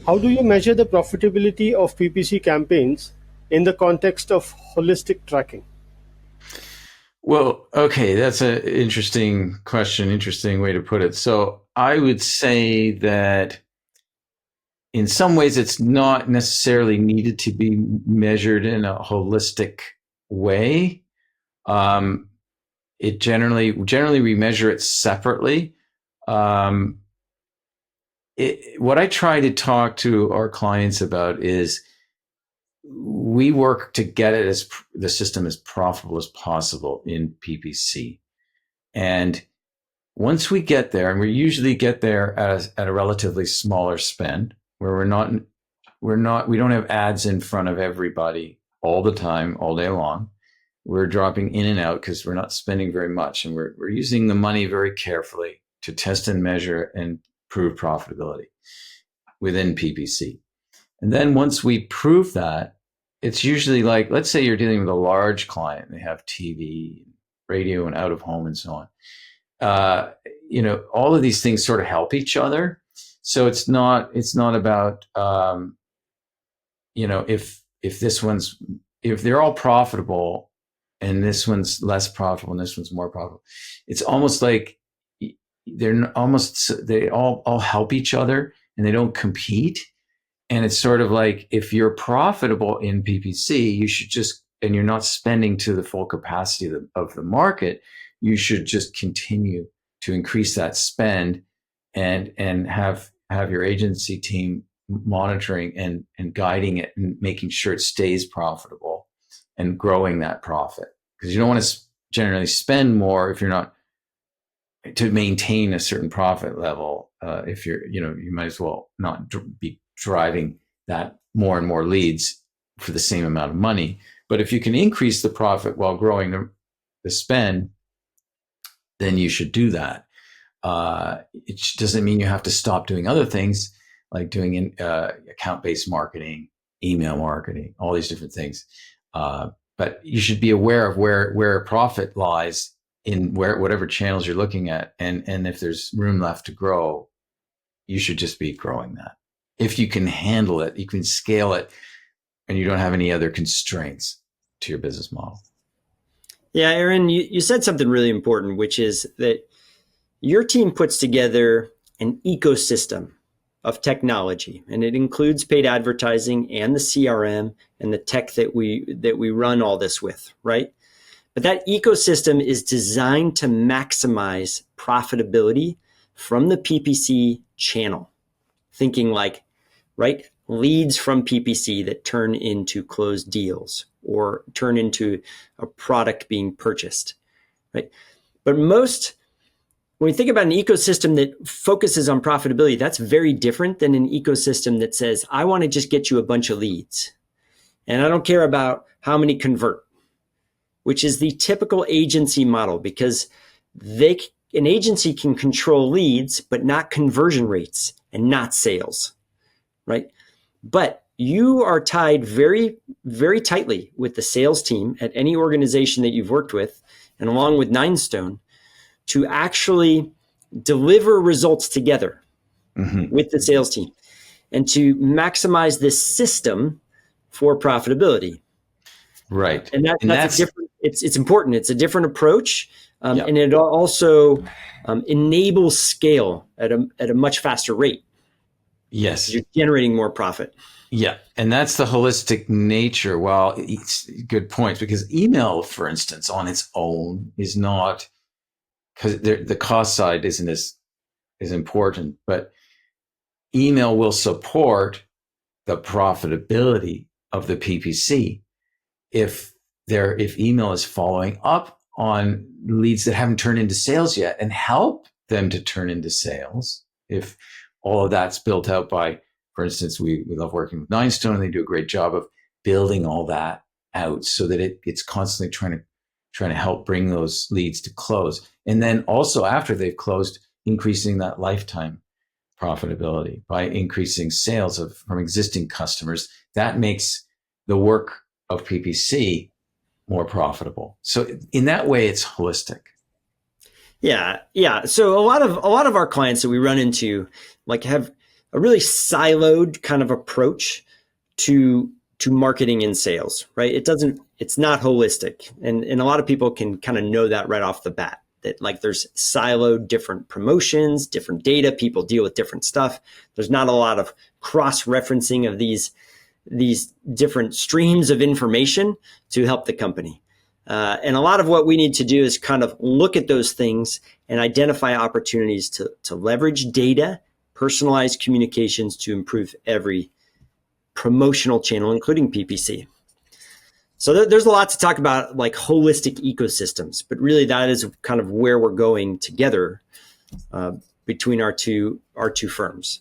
How do you measure the profitability of PPC campaigns in the context of holistic tracking? Well, okay, that's an interesting question, interesting way to put it. So I would say that in some ways it's not necessarily needed to be measured in a holistic way. Um, it generally we measure it separately. Um, what I try to talk to our clients about is we work to get it as the system as profitable as possible in PPC. And once we get there, and we usually get there at a relatively smaller spend, where we don't have ads in front of everybody all the time, all day long. We're dropping in and out because we're not spending very much, and we're using the money very carefully to test and measure and prove profitability within PPC. And then once we prove that, it's usually like, let's say you're dealing with a large client, and they have TV, radio, and out of home, and so on. uh, all of these things sort of help each other. So it's not about, if this one's, if they're all profitable and this one's less profitable and this one's more profitable, it's almost like they all help each other and they don't compete. And it's sort of like, if you're profitable in PPC, you should just, and you're not spending to the full capacity of the market, you should just continue to increase that spend and have your agency team monitoring and guiding it and making sure it stays profitable and growing that profit. Because you don't want to generally spend more if you're not, to maintain a certain profit level. If you're, you might as well not be driving that more and more leads for the same amount of money. But if you can increase the profit while growing the spend, then you should do that. It doesn't mean you have to stop doing other things like doing account-based marketing, email marketing, all these different things. But you should be aware of where profit lies in whatever channels you're looking at, and if there's room left to grow, you should just be growing that. If you can handle it, you can scale it, and you don't have any other constraints to your business model. Yeah, Aaron, you said something really important, which is that your team puts together an ecosystem of technology, and it includes paid advertising and the CRM and the tech that we run all this with, right? But that ecosystem is designed to maximize profitability from the PPC channel. Thinking like, right, leads from PPC that turn into closed deals or turn into a product being purchased, right? But when we think about an ecosystem that focuses on profitability, that's very different than an ecosystem that says, I want to just get you a bunch of leads, and I don't care about how many convert, which is the typical agency model, because an agency can control leads, but not conversion rates and not sales, right? But you are tied very, very tightly with the sales team at any organization that you've worked with, and along with Ninestone, to actually deliver results together with the sales team and to maximize this system for profitability. Right. And that's a different, it's important. It's a different approach. And it also enables scale at a much faster rate. Yes. You're generating more profit. Yeah. And that's the holistic nature. Well, it's good points, because email, for instance, on its own is not, because the cost side isn't as important, but email will support the profitability of the PPC if email is following up on leads that haven't turned into sales yet and help them to turn into sales. If all of that's built out by, for instance, we love working with Ninestone, and they do a great job of building all that out so that it's constantly trying to help bring those leads to close. And then also after they've closed, increasing that lifetime profitability by increasing sales from existing customers. That makes the work of PPC more profitable. So in that way, it's holistic. Yeah. So a lot of our clients that we run into have really siloed kind of approach to marketing and sales, right? It's not holistic. And a lot of people can kind of know that right off the bat, that like there's siloed different promotions, different data, people deal with different stuff. There's not a lot of cross-referencing of these different streams of information to help the company. And a lot of what we need to do is kind of look at those things and identify opportunities to leverage data, personalized communications to improve every promotional channel, including PPC. So there's a lot to talk about, like holistic ecosystems, but really that is kind of where we're going together between our two firms.